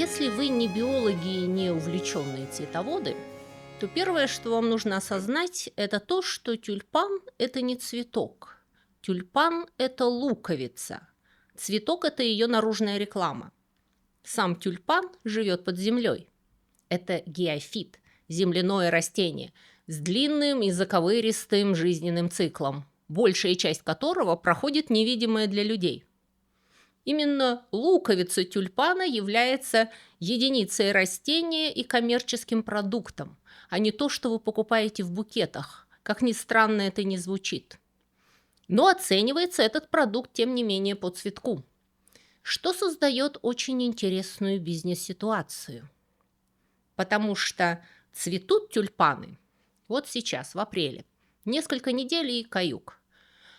Если вы не биологи и не увлеченные цветоводы, то первое, что вам нужно осознать, это то, что тюльпан– это не цветок. Тюльпан– это луковица. Цветок– это ее наружная реклама. Сам тюльпан живет под землей. Это геофит, земляное растение, с длинным и заковыристым жизненным циклом, большая часть которого проходит невидимая для людей. Именно луковица тюльпана является единицей растения и коммерческим продуктом, а не то, что вы покупаете в букетах, как ни странно это ни звучит. Но оценивается этот продукт, тем не менее, по цветку, что создает очень интересную бизнес-ситуацию. Потому что цветут тюльпаны вот сейчас, в апреле, несколько недель и каюк.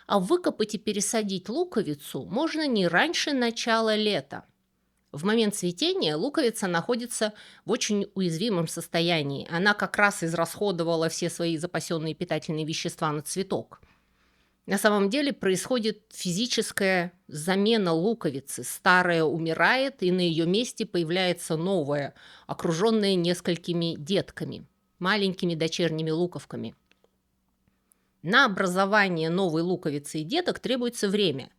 А выкопать и пересадить луковицу можно не раньше начала лета. В момент цветения луковица находится в очень уязвимом состоянии. Она как раз израсходовала все свои запасенные питательные вещества на цветок. На самом деле происходит физическая замена луковицы. Старая умирает, и на ее месте появляется новая, окруженная несколькими детками, маленькими дочерними луковками. На образование новой луковицы и деток требуется время.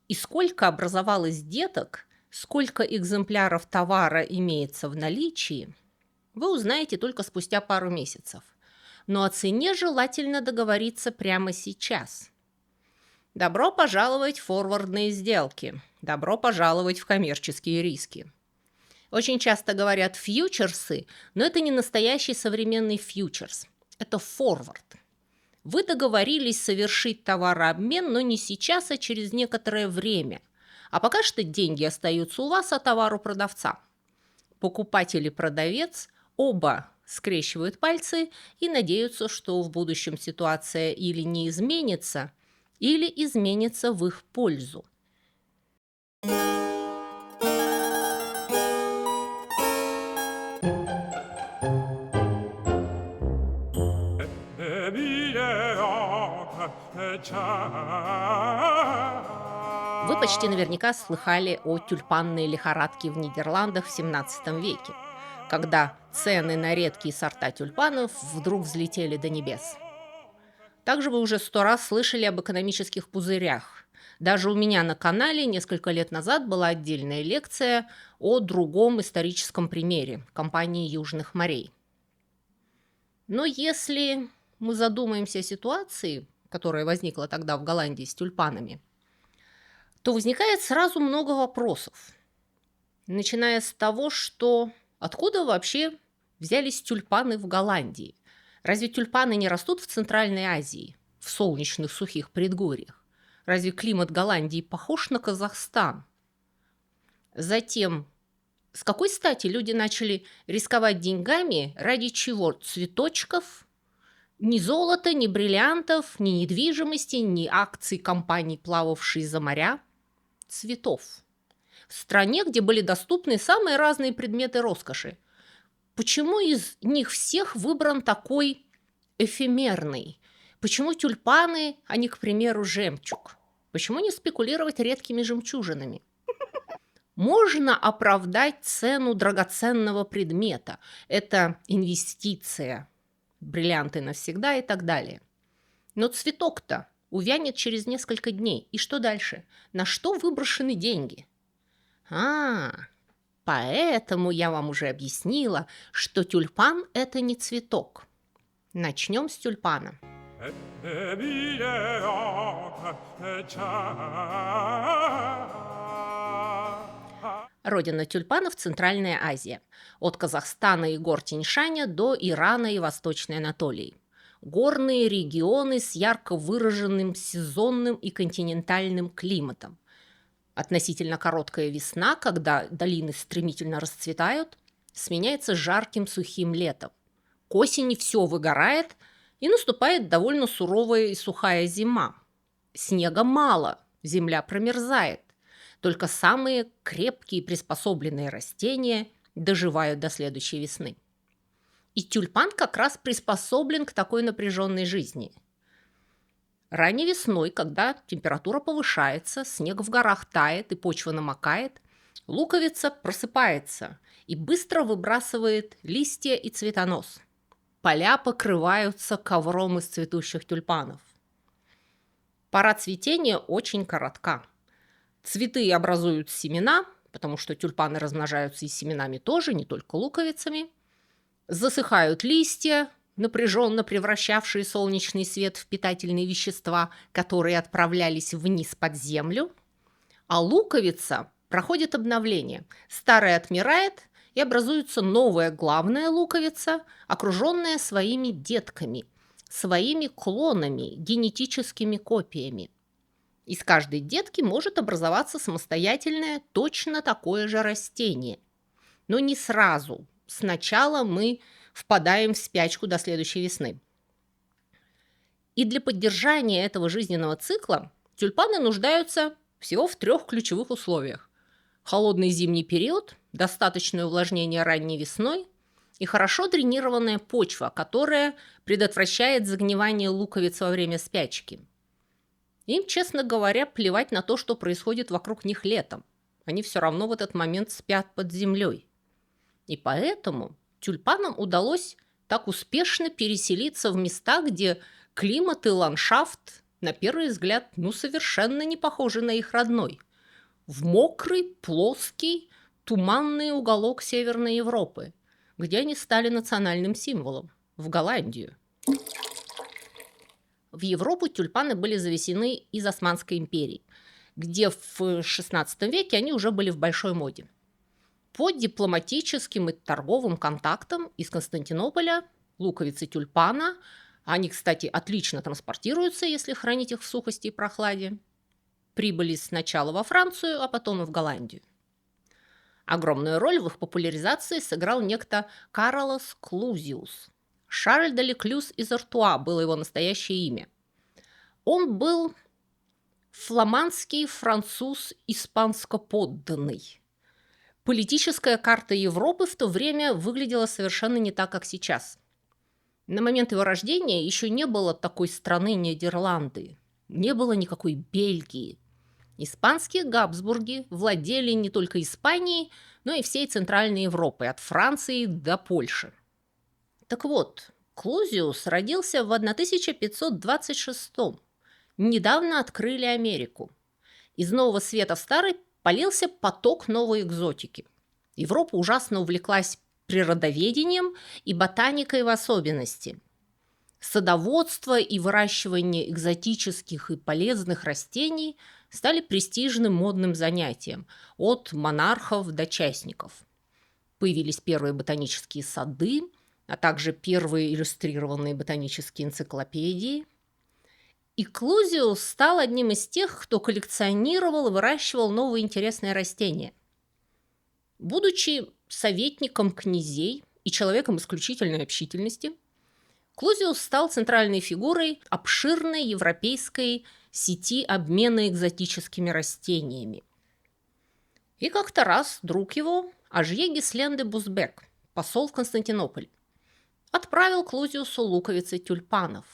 И сколько образовалось деток, сколько экземпляров товара имеется в наличии, вы узнаете только спустя пару месяцев. Но о цене желательно договориться прямо сейчас. Добро пожаловать в форвардные сделки. Добро пожаловать в коммерческие риски. Очень часто говорят фьючерсы, но это не настоящий современный фьючерс. Это форвард. Вы договорились совершить товарообмен, но не сейчас, а через некоторое время. А пока что деньги остаются у вас, а товар у продавца. Покупатель и продавец оба скрещивают пальцы и надеются, что в будущем ситуация или не изменится, или изменится в их пользу. Вы почти наверняка слыхали о тюльпанной лихорадке в Нидерландах в XVII веке, когда цены на редкие сорта тюльпанов вдруг взлетели до небес. Также вы уже 100 раз слышали об экономических пузырях. Даже у меня на канале несколько лет назад была отдельная лекция о другом историческом примере– компании Южных морей. Но если мы задумаемся о ситуации, которая возникла тогда в Голландии с тюльпанами, то возникает сразу много вопросов. Начиная с того, что откуда вообще взялись тюльпаны в Голландии? Разве тюльпаны не растут в Центральной Азии, в солнечных сухих предгорьях? Разве климат Голландии похож на Казахстан? Затем, с какой стати люди начали рисковать деньгами, ради чего? Цветочков? Ни золота, ни бриллиантов, ни недвижимости, ни акций компаний, плававших за моря. Цветов. В стране, где были доступны самые разные предметы роскоши. Почему из них всех выбран такой эфемерный? Почему тюльпаны, а не, к примеру, жемчуг? Почему не спекулировать редкими жемчужинами? Можно оправдать цену драгоценного предмета. Это инвестиция. Бриллианты навсегда и так далее. Но цветок-то увянет через несколько дней. И что дальше? На что выброшены деньги? Поэтому я вам уже объяснила, что тюльпан – это не цветок. Начнем с тюльпана. Родина тюльпанов – Центральная Азия. От Казахстана и гор Тянь-Шаня до Ирана и Восточной Анатолии. Горные регионы с ярко выраженным сезонным и континентальным климатом. Относительно короткая весна, когда долины стремительно расцветают, сменяется жарким сухим летом. К осени все выгорает, и наступает довольно суровая и сухая зима. Снега мало, земля промерзает. Только самые крепкие приспособленные растения доживают до следующей весны. И тюльпан как раз приспособлен к такой напряженной жизни. Ранней весной, когда температура повышается, снег в горах тает и почва намокает, луковица просыпается и быстро выбрасывает листья и цветонос. Поля покрываются ковром из цветущих тюльпанов. Пора цветения очень коротка. Цветы образуют семена, потому что тюльпаны размножаются и семенами тоже, не только луковицами. Засыхают листья, напряженно превращавшие солнечный свет в питательные вещества, которые отправлялись вниз под землю. А луковица проходит обновление. Старая отмирает, и образуется новая главная луковица, окруженная своими детками, своими клонами, генетическими копиями. Из каждой детки может образоваться самостоятельное, точно такое же растение. Но не сразу. Сначала мы впадаем в спячку до следующей весны. И для поддержания этого жизненного цикла тюльпаны нуждаются всего в 3 ключевых условиях. Холодный зимний период, достаточное увлажнение ранней весной и хорошо дренированная почва, которая предотвращает загнивание луковиц во время спячки. Им, честно говоря, плевать на то, что происходит вокруг них летом. Они все равно в этот момент спят под землей. И поэтому тюльпанам удалось так успешно переселиться в места, где климат и ландшафт, на первый взгляд, совершенно не похожи на их родной. В мокрый, плоский, туманный уголок Северной Европы, где они стали национальным символом, в Голландию. В Европу тюльпаны были завезены из Османской империи, где в XVI веке они уже были в большой моде. По дипломатическим и торговым контактам из Константинополя луковицы тюльпана, они, кстати, отлично транспортируются, если хранить их в сухости и прохладе, прибыли сначала во Францию, а потом и в Голландию. Огромную роль в их популяризации сыграл некто Карлос Клузиус. Шарль де Леклюз из Артуа было его настоящее имя. Он был фламандский француз испанско-подданный. Политическая карта Европы в то время выглядела совершенно не так, как сейчас. На момент его рождения еще не было такой страны Нидерланды, не было никакой Бельгии. Испанские Габсбурги владели не только Испанией, но и всей Центральной Европой, от Франции до Польши. Так вот, Клузиус родился в 1526. Недавно открыли Америку. Из Нового Света в Старый полился поток новой экзотики. Европа ужасно увлеклась природоведением и ботаникой в особенности. Садоводство и выращивание экзотических и полезных растений стали престижным модным занятием от монархов до частников. Появились первые ботанические сады, а также первые иллюстрированные ботанические энциклопедии. И Клузиус стал одним из тех, кто коллекционировал и выращивал новые интересные растения. Будучи советником князей и человеком исключительной общительности, Клузиус стал центральной фигурой обширной европейской сети обмена экзотическими растениями. И как-то раз друг его, Ажье Гислен де Бузбек, посол в Константинополь, отправил Клузиусу луковицы тюльпанов.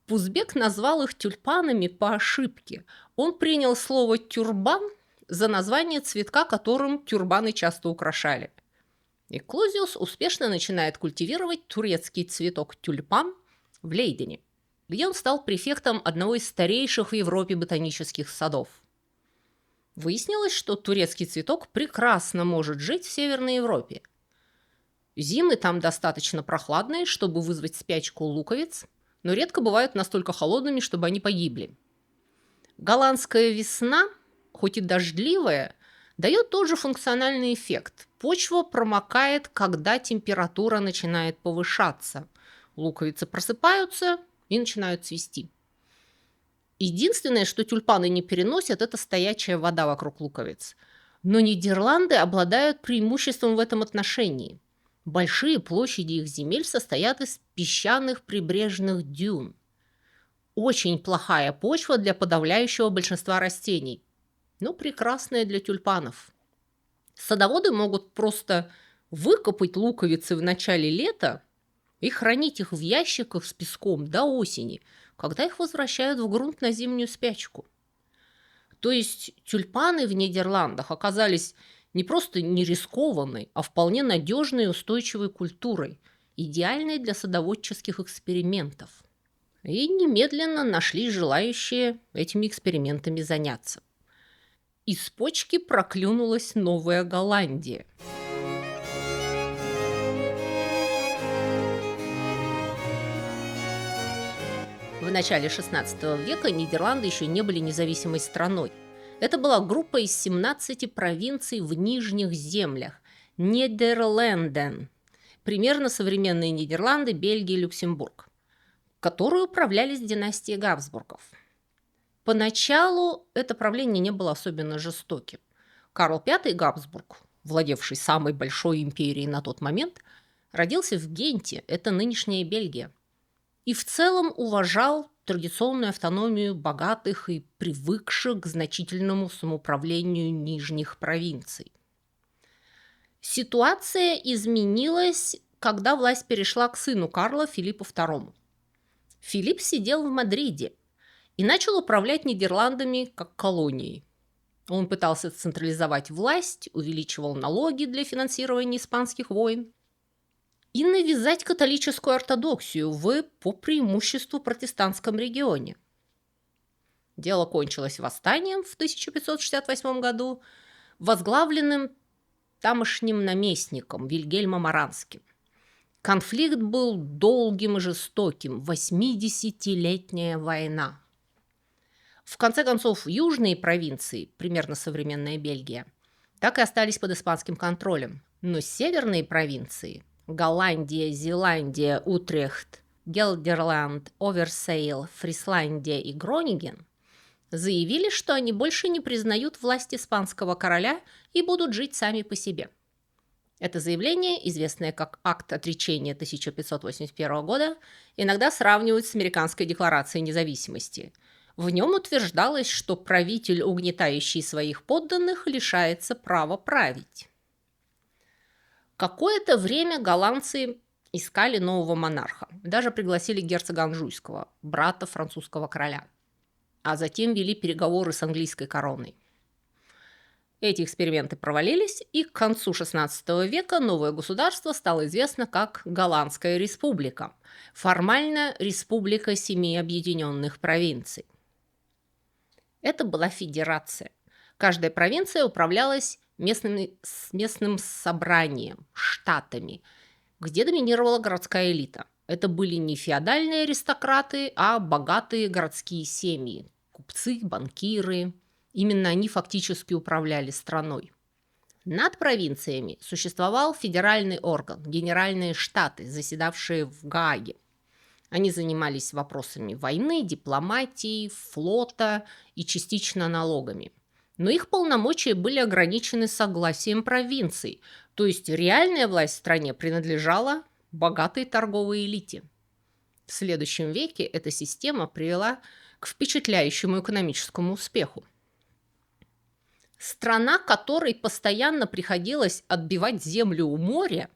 Бузбек назвал их тюльпанами по ошибке. Он принял слово «тюрбан» за название цветка, которым тюрбаны часто украшали. И Клузиус успешно начинает культивировать турецкий цветок тюльпан в Лейдене, где он стал префектом одного из старейших в Европе ботанических садов. Выяснилось, что турецкий цветок прекрасно может жить в Северной Европе. Зимы там достаточно прохладные, чтобы вызвать спячку луковиц, но редко бывают настолько холодными, чтобы они погибли. Голландская весна, хоть и дождливая, дает тот же функциональный эффект. Почва промокает, когда температура начинает повышаться. Луковицы просыпаются и начинают цвести. Единственное, что тюльпаны не переносят, это стоячая вода вокруг луковиц. Но Нидерланды обладают преимуществом в этом отношении. Большие площади их земель состоят из песчаных прибрежных дюн. Очень плохая почва для подавляющего большинства растений, но прекрасная для тюльпанов. Садоводы могут просто выкопать луковицы в начале лета и хранить их в ящиках с песком до осени, когда их возвращают в грунт на зимнюю спячку. То есть тюльпаны в Нидерландах оказались Не просто не рискованной, а вполне надежной и устойчивой культурой, идеальной для садоводческих экспериментов. И немедленно нашлись желающие этими экспериментами заняться. Из почки проклюнулась Новая Голландия. В начале XVI века Нидерланды еще не были независимой страной. Это была группа из 17 провинций в Нижних землях – Нидерланден, примерно современные Нидерланды, Бельгия и Люксембург, которые управлялись династией Габсбургов. Поначалу это правление не было особенно жестоким. Карл V Габсбург, владевший самой большой империей на тот момент, родился в Генте, это нынешняя Бельгия, и в целом уважал традиционную автономию богатых и привыкших к значительному самоуправлению нижних провинций. Ситуация изменилась, когда власть перешла к сыну Карла, Филиппу II. Филипп сидел в Мадриде и начал управлять Нидерландами как колонией. Он пытался централизовать власть, увеличивал налоги для финансирования испанских войн и навязать католическую ортодоксию в, по преимуществу, протестантском регионе. Дело кончилось восстанием в 1568 году, возглавленным тамошним наместником Вильгельмом Оранским. Конфликт был долгим и жестоким, 80-летняя война. В конце концов, южные провинции, примерно современная Бельгия, так и остались под испанским контролем, но северные провинции – Голландия, Зеландия, Утрехт, Гельдерланд, Оверсейл, Фрисландия и Гронинген заявили, что они больше не признают власть испанского короля и будут жить сами по себе. Это заявление, известное как Акт отречения 1581 года, иногда сравнивают с Американской декларацией независимости. В нем утверждалось, что правитель, угнетающий своих подданных, лишается права править. Какое-то время голландцы искали нового монарха, даже пригласили герцога Анжуйского, брата французского короля, а затем вели переговоры с английской короной. Эти эксперименты провалились, и к концу XVI века новое государство стало известно как Голландская республика, формально Республика Семи Объединенных Провинций. Это была федерация. Каждая провинция управлялась местным собранием, штатами, где доминировала городская элита. Это были не феодальные аристократы, а богатые городские семьи, купцы, банкиры. Именно они фактически управляли страной. Над провинциями существовал федеральный орган, генеральные штаты, заседавшие в Гааге. Они занимались вопросами войны, дипломатии, флота и частично налогами. Но их полномочия были ограничены согласием провинций, то есть реальная власть в стране принадлежала богатой торговой элите. В следующем веке эта система привела к впечатляющему экономическому успеху. Страна, которой постоянно приходилось отбивать землю у моря.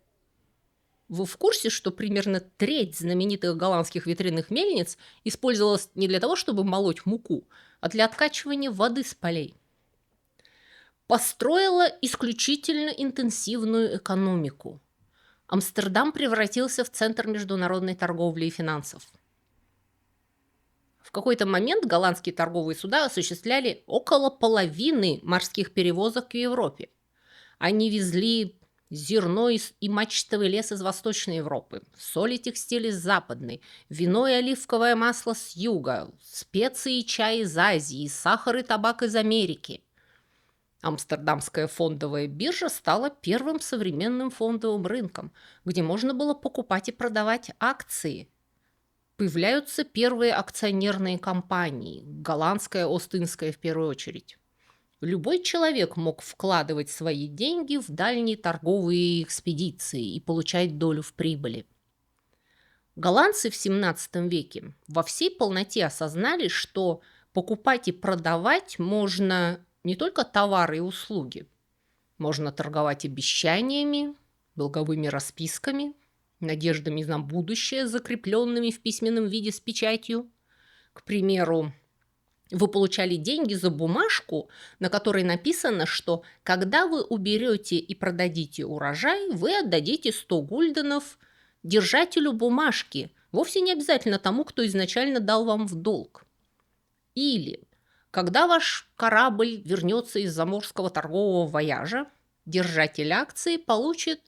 Вы в курсе, что примерно треть знаменитых голландских ветряных мельниц использовалась не для того, чтобы молоть муку, а для откачивания воды с полей? Построила исключительно интенсивную экономику. Амстердам превратился в центр международной торговли и финансов. В какой-то момент голландские торговые суда осуществляли около половины морских перевозок в Европе. Они везли зерно и мачтовый лес из Восточной Европы, соль и текстиль из Западной, вино и оливковое масло с юга, специи и чай из Азии, сахар и табак из Америки. Амстердамская фондовая биржа стала первым современным фондовым рынком, где можно было покупать и продавать акции. Появляются первые акционерные компании, голландская, Остинская в первую очередь. Любой человек мог вкладывать свои деньги в дальние торговые экспедиции и получать долю в прибыли. Голландцы в XVII веке во всей полноте осознали, что покупать и продавать можно не только товары и услуги. Можно торговать обещаниями, долговыми расписками, надеждами на будущее, закрепленными в письменном виде с печатью. К примеру, Вы получали деньги за бумажку, на которой написано, что когда вы уберете и продадите урожай, вы отдадите 100 гульденов держателю бумажки, вовсе не обязательно тому, кто изначально дал вам в долг. Или когда ваш корабль вернется из заморского торгового вояжа, держатель акции получит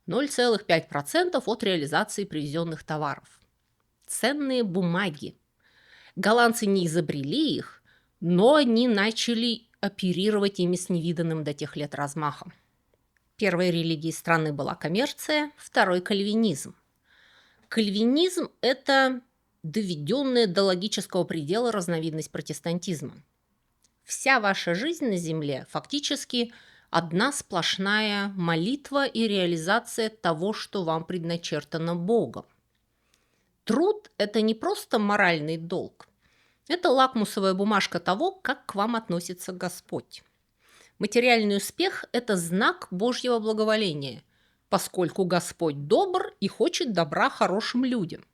0,5% от реализации привезенных товаров. Ценные бумаги. Голландцы не изобрели их, но они начали оперировать ими с невиданным до тех лет размахом. Первой религией страны была коммерция, второй – кальвинизм. Кальвинизм – это доведенная до логического предела разновидность протестантизма. Вся ваша жизнь на земле фактически одна сплошная молитва и реализация того, что вам предначертано Богом. Труд – это не просто моральный долг. Это лакмусовая бумажка того, как к вам относится Господь. Материальный успех – это знак Божьего благоволения, поскольку Господь добр и хочет добра хорошим людям.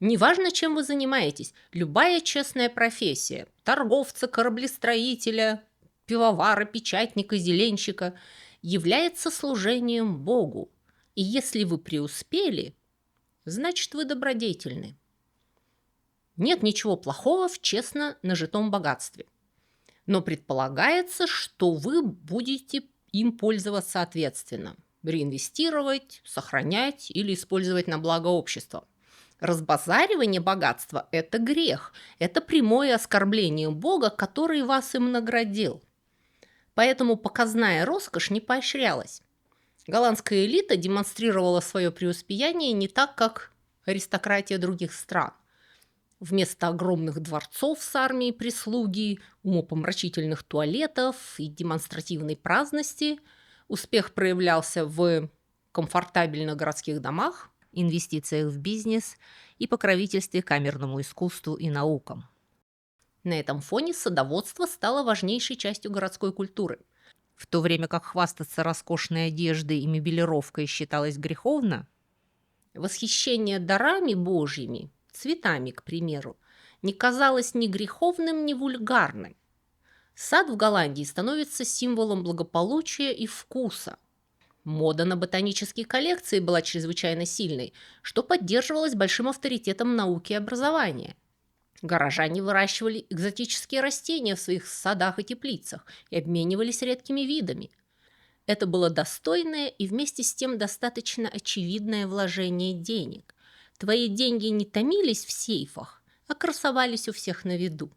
Неважно, чем вы занимаетесь, любая честная профессия – торговца, кораблестроителя, пивовара, печатника, зеленщика – является служением Богу. И если вы преуспели, значит, вы добродетельны. Нет ничего плохого в честно нажитом богатстве. Но предполагается, что вы будете им пользоваться ответственно. Реинвестировать, сохранять или использовать на благо общества. Разбазаривание богатства – это грех. Это прямое оскорбление Бога, который вас им наградил. Поэтому показная роскошь не поощрялась. Голландская элита демонстрировала свое преуспеяние не так, как аристократия других стран. Вместо огромных дворцов с армией прислуги, умопомрачительных туалетов и демонстративной праздности успех проявлялся в комфортабельных городских домах, инвестициях в бизнес и покровительстве камерному искусству и наукам. На этом фоне садоводство стало важнейшей частью городской культуры. В то время как хвастаться роскошной одеждой и мебелировкой считалось греховно, восхищение дарами Божьими, цветами, к примеру, не казалось ни греховным, ни вульгарным. Сад в Голландии становится символом благополучия и вкуса. Мода на ботанические коллекции была чрезвычайно сильной, что поддерживалось большим авторитетом науки и образования. Горожане выращивали экзотические растения в своих садах и теплицах и обменивались редкими видами. Это было достойное и вместе с тем достаточно очевидное вложение денег. Твои деньги не томились в сейфах, а красовались у всех на виду.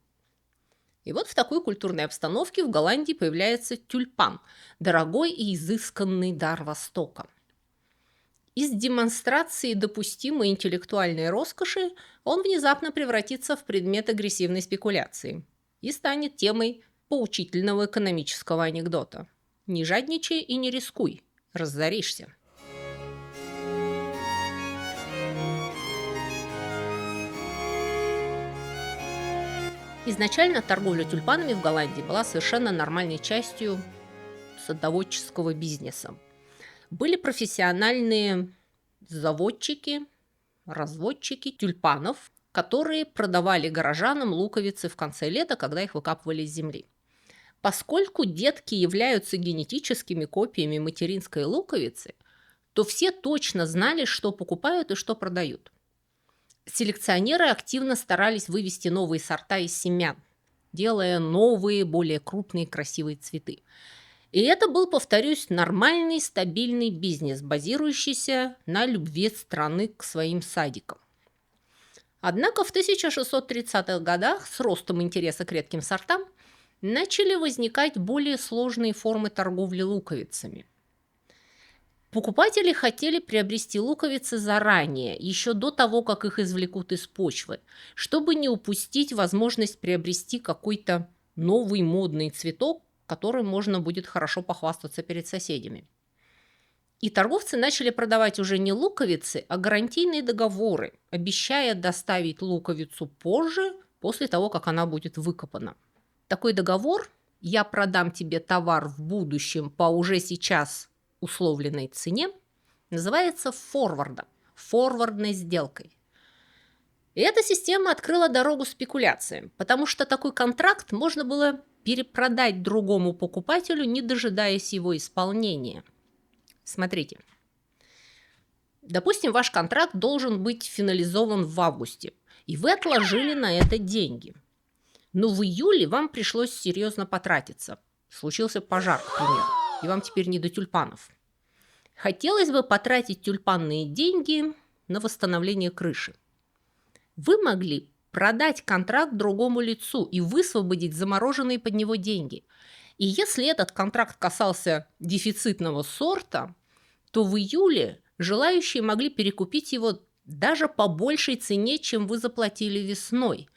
И вот в такой культурной обстановке в Голландии появляется тюльпан – дорогой и изысканный дар Востока. Из демонстрации допустимой интеллектуальной роскоши он внезапно превратится в предмет агрессивной спекуляции и станет темой поучительного экономического анекдота. Не жадничай и не рискуй, разоришься. Изначально торговля тюльпанами в Голландии была совершенно нормальной частью садоводческого бизнеса. Были профессиональные заводчики, разводчики тюльпанов, которые продавали горожанам луковицы в конце лета, когда их выкапывали из земли. Поскольку детки являются генетическими копиями материнской луковицы, то все точно знали, что покупают и что продают. Селекционеры активно старались вывести новые сорта из семян, делая новые, более крупные, красивые цветы. И это был, повторюсь, нормальный, стабильный бизнес, базирующийся на любви страны к своим садикам. Однако в 1630-х годах с ростом интереса к редким сортам начали возникать более сложные формы торговли луковицами. Покупатели хотели приобрести луковицы заранее, еще до того, как их извлекут из почвы, чтобы не упустить возможность приобрести какой-то новый модный цветок, которым можно будет хорошо похвастаться перед соседями. И торговцы начали продавать уже не луковицы, а гарантийные договоры, обещая доставить луковицу позже, после того, как она будет выкопана. Такой договор «я продам тебе товар в будущем по уже сейчас условленной цене» называется форвардом, форвардной сделкой. И эта система открыла дорогу спекуляциям, потому что такой контракт можно было перепродать другому покупателю, не дожидаясь его исполнения. Смотрите. Допустим, ваш контракт должен быть финализован в августе, и вы отложили на это деньги. Но в июле вам пришлось серьезно потратиться. Случился пожар, к примеру, и вам теперь не до тюльпанов. Хотелось бы потратить тюльпанные деньги на восстановление крыши. Вы могли продать контракт другому лицу и высвободить замороженные под него деньги. И если этот контракт касался дефицитного сорта, то в июле желающие могли перекупить его даже по большей цене, чем вы заплатили весной,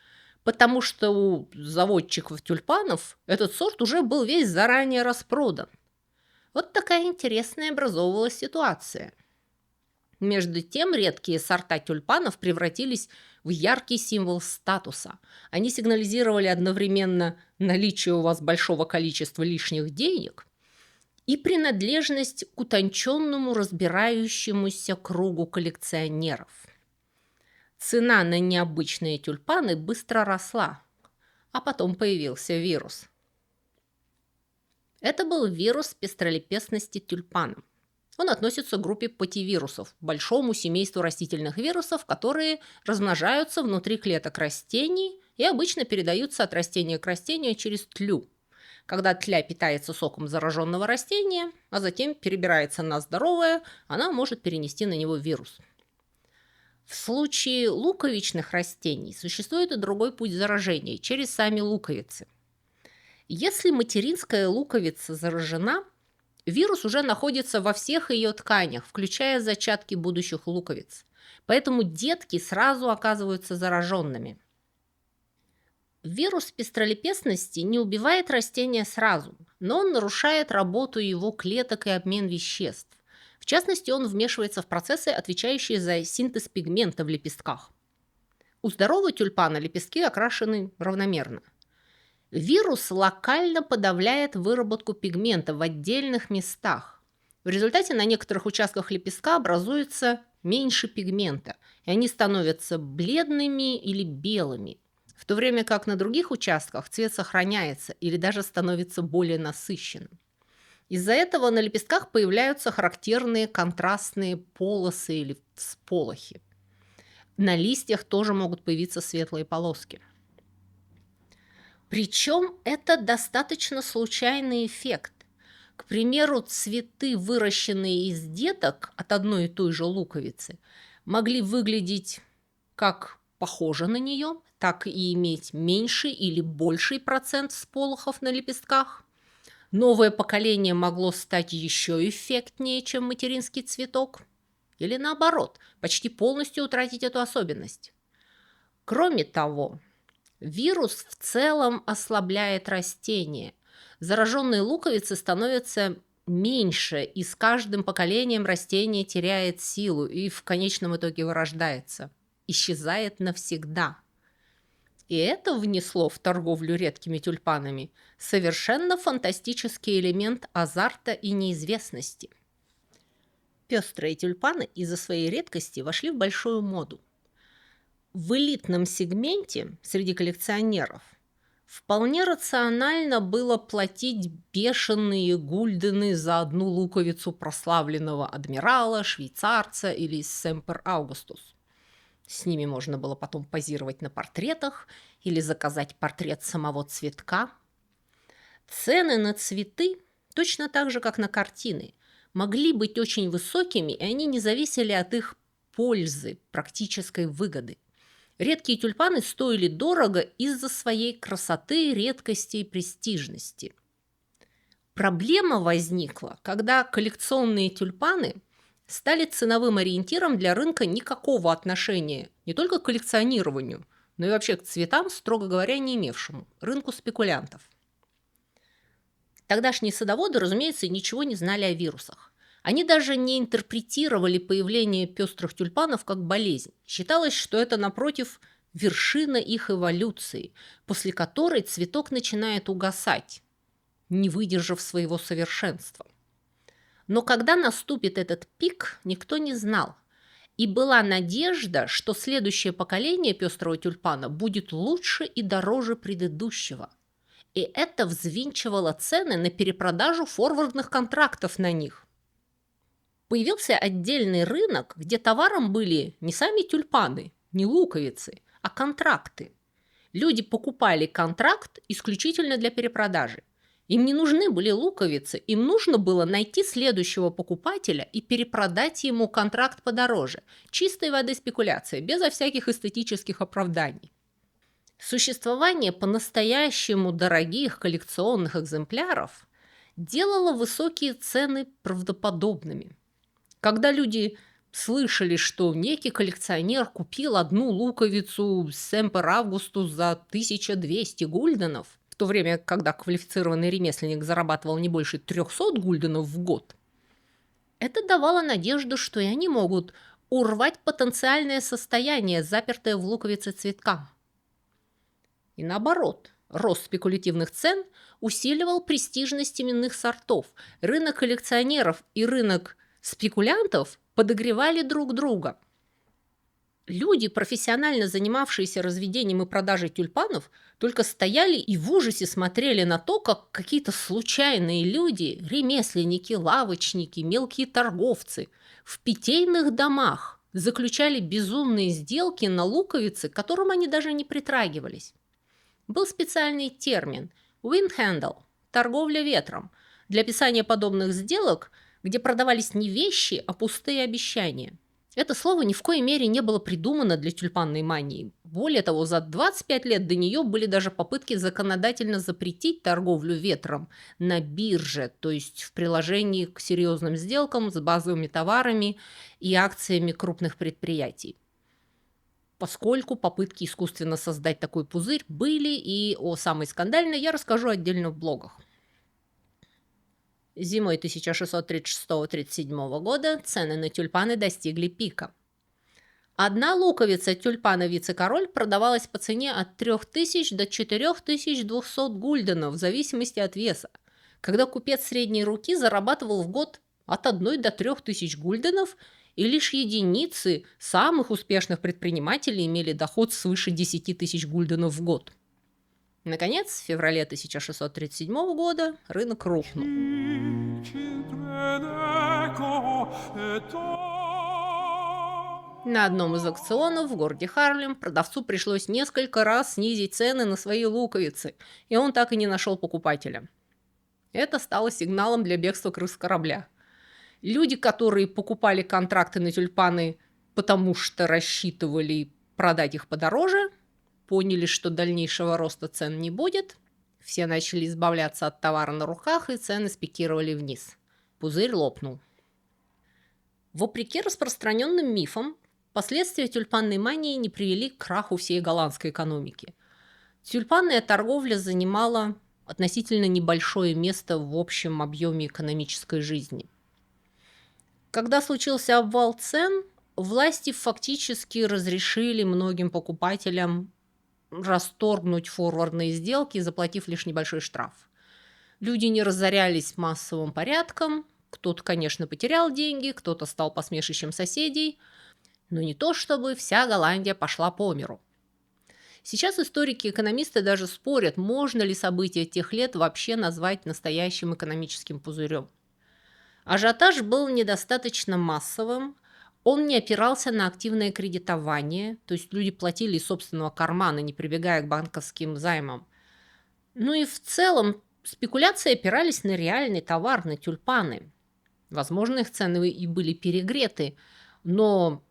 потому что у заводчиков тюльпанов этот сорт уже был весь заранее распродан. Вот такая интересная образовывалась ситуация. Между тем, редкие сорта тюльпанов превратились в яркий символ статуса. Они сигнализировали одновременно наличие у вас большого количества лишних денег и принадлежность к утонченному разбирающемуся кругу коллекционеров. Цена на необычные тюльпаны быстро росла, а потом появился вирус. Это был вирус пестролепестности тюльпана. Он относится к группе пативирусов, большому семейству растительных вирусов, которые размножаются внутри клеток растений и обычно передаются от растения к растению через тлю, когда тля питается соком зараженного растения, а затем перебирается на здоровое, она может перенести на него вирус. В случае луковичных растений существует и другой путь заражения – через сами луковицы. Если материнская луковица заражена, вирус уже находится во всех ее тканях, включая зачатки будущих луковиц. Поэтому детки сразу оказываются зараженными. Вирус пестролепестности не убивает растения сразу, но он нарушает работу его клеток и обмен веществ. В частности, он вмешивается в процессы, отвечающие за синтез пигмента в лепестках. У здорового тюльпана лепестки окрашены равномерно. Вирус локально подавляет выработку пигмента в отдельных местах. В результате на некоторых участках лепестка образуется меньше пигмента, и они становятся бледными или белыми, в то время как на других участках цвет сохраняется или даже становится более насыщенным. Из-за этого на лепестках появляются характерные контрастные полосы или всполохи. На листьях тоже могут появиться светлые полоски. Причем это достаточно случайный эффект. К примеру, цветы, выращенные из деток от одной и той же луковицы, могли выглядеть как похоже на нее, так и иметь меньший или больший процент всполохов на лепестках. Новое поколение могло стать еще эффектнее, чем материнский цветок. Или наоборот, почти полностью утратить эту особенность. Кроме того, вирус в целом ослабляет растения. Зараженные луковицы становятся меньше, и с каждым поколением растение теряет силу и в конечном итоге вырождается. Исчезает навсегда. И это внесло в торговлю редкими тюльпанами совершенно фантастический элемент азарта и неизвестности. Пестрые тюльпаны из-за своей редкости вошли в большую моду. В элитном сегменте среди коллекционеров вполне рационально было платить бешеные гульдены за одну луковицу прославленного адмирала, швейцарца или Семпер Аугустус. С ними можно было потом позировать на портретах или заказать портрет самого цветка. Цены на цветы, точно так же, как на картины, могли быть очень высокими, и они не зависели от их пользы, практической выгоды. Редкие тюльпаны стоили дорого из-за своей красоты, редкости и престижности. Проблема возникла, когда коллекционные тюльпаны стали ценовым ориентиром для рынка никакого отношения не только к коллекционированию, но и вообще к цветам, строго говоря, не имевшему, рынку спекулянтов. Тогдашние садоводы, разумеется, ничего не знали о вирусах. Они даже не интерпретировали появление пестрых тюльпанов как болезнь. Считалось, что это, напротив, вершина их эволюции, после которой цветок начинает угасать, не выдержав своего совершенства. Но когда наступит этот пик, никто не знал. И была надежда, что следующее поколение пестрого тюльпана будет лучше и дороже предыдущего. И это взвинчивало цены на перепродажу форвардных контрактов на них. Появился отдельный рынок, где товаром были не сами тюльпаны, не луковицы, а контракты. Люди покупали контракт исключительно для перепродажи. Им не нужны были луковицы, им нужно было найти следующего покупателя и перепродать ему контракт подороже. Чистой воды спекуляция, безо всяких эстетических оправданий. Существование по-настоящему дорогих коллекционных экземпляров делало высокие цены правдоподобными. Когда люди слышали, что некий коллекционер купил одну луковицу Семпер Августус за 1200 гульденов, в то время, когда квалифицированный ремесленник зарабатывал не больше 300 гульденов в год, это давало надежду, что и они могут урвать потенциальное состояние, запертое в луковице цветка. И наоборот, рост спекулятивных цен усиливал престижность именных сортов. Рынок коллекционеров и рынок спекулянтов подогревали друг друга. Люди, профессионально занимавшиеся разведением и продажей тюльпанов, только стояли и в ужасе смотрели на то, как какие-то случайные люди, ремесленники, лавочники, мелкие торговцы в питейных домах заключали безумные сделки на луковицы, к которым они даже не притрагивались. Был специальный термин «wind handle» – торговля ветром, для описания подобных сделок, где продавались не вещи, а пустые обещания. Это слово ни в коей мере не было придумано для тюльпанной мании. Более того, за 25 лет до нее были даже попытки законодательно запретить торговлю ветром на бирже, то есть в приложении к серьезным сделкам с базовыми товарами и акциями крупных предприятий. Поскольку попытки искусственно создать такой пузырь были, и о самой скандальной я расскажу отдельно в блогах. Зимой 1636-37 года цены на тюльпаны достигли пика. Одна луковица тюльпана вице-король продавалась по цене от 3000 до 4200 гульденов в зависимости от веса, когда купец средней руки зарабатывал в год от 1 до 3000 гульденов, и лишь единицы самых успешных предпринимателей имели доход свыше 10 тысяч гульденов в год. Наконец, в феврале 1637 года рынок рухнул. На одном из аукционов в городе Харлем продавцу пришлось несколько раз снизить цены на свои луковицы, и он так и не нашел покупателя. Это стало сигналом для бегства крыс с корабля. Люди, которые покупали контракты на тюльпаны, потому что рассчитывали продать их подороже, поняли, что дальнейшего роста цен не будет. Все начали избавляться от товара на руках, и цены спикировали вниз. Пузырь лопнул. Вопреки распространенным мифам, последствия тюльпанной мании не привели к краху всей голландской экономики. Тюльпанная торговля занимала относительно небольшое место в общем объеме экономической жизни. Когда случился обвал цен, власти фактически разрешили многим покупателям расторгнуть форвардные сделки, заплатив лишь небольшой штраф. Люди не разорялись массовым порядком, кто-то, конечно, потерял деньги, кто-то стал посмешищем соседей, но не то чтобы вся Голландия пошла по миру. Сейчас историки и экономисты даже спорят, можно ли события тех лет вообще назвать настоящим экономическим пузырем. Ажиотаж был недостаточно массовым, он не опирался на активное кредитование, то есть люди платили из собственного кармана, не прибегая к банковским займам. Ну и в целом спекуляции опирались на реальный товар, на тюльпаны. Возможно, их цены и были перегреты, но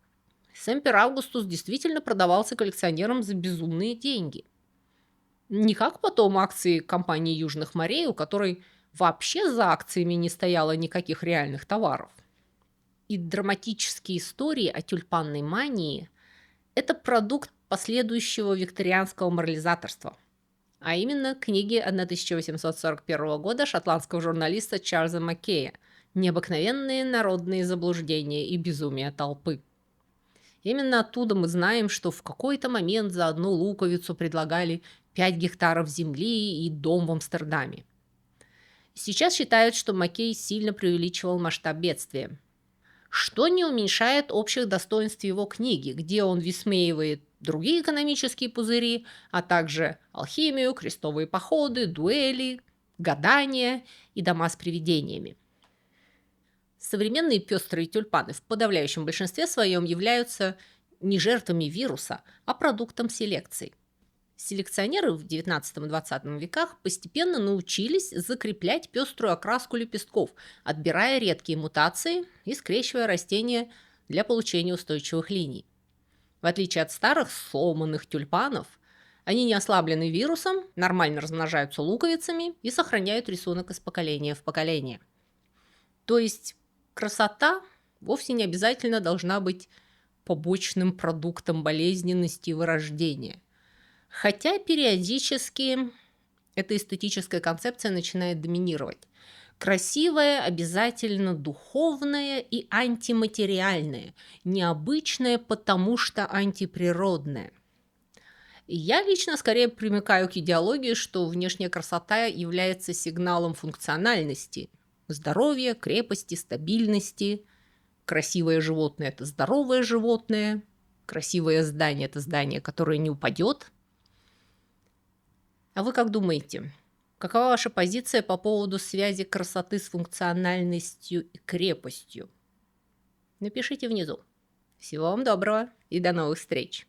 Семпер Августус действительно продавался коллекционерам за безумные деньги. Не как потом акции компании Южных морей, у которой вообще за акциями не стояло никаких реальных товаров. И драматические истории о тюльпанной мании – это продукт последующего викторианского морализаторства, а именно книги 1841 года шотландского журналиста Чарльза Маккея «Необыкновенные народные заблуждения и безумие толпы». Именно оттуда мы знаем, что в какой-то момент за одну луковицу предлагали 5 гектаров земли и дом в Амстердаме. Сейчас считают, что Маккей сильно преувеличивал масштаб бедствия. что не уменьшает общих достоинств его книги, где он высмеивает другие экономические пузыри, а также алхимию, крестовые походы, дуэли, гадания и дома с привидениями. Современные пестрые тюльпаны в подавляющем большинстве своем являются не жертвами вируса, а продуктом селекции. Селекционеры в XIX-XX веках постепенно научились закреплять пеструю окраску лепестков, отбирая редкие мутации и скрещивая растения для получения устойчивых линий. В отличие от старых сломанных тюльпанов, они не ослаблены вирусом, нормально размножаются луковицами и сохраняют рисунок из поколения в поколение. То есть красота вовсе не обязательно должна быть побочным продуктом болезненности и вырождения. Хотя периодически эта эстетическая концепция начинает доминировать. Красивое обязательно духовное и антиматериальное, необычное, потому что антиприродное. Я лично скорее примыкаю к идеологии, что внешняя красота является сигналом функциональности, здоровья, крепости, стабильности. Красивое животное – это здоровое животное, красивое здание – это здание, которое не упадет. А вы как думаете, какова ваша позиция по поводу связи красоты с функциональностью и крепостью? Напишите внизу. Всего вам доброго и до новых встреч!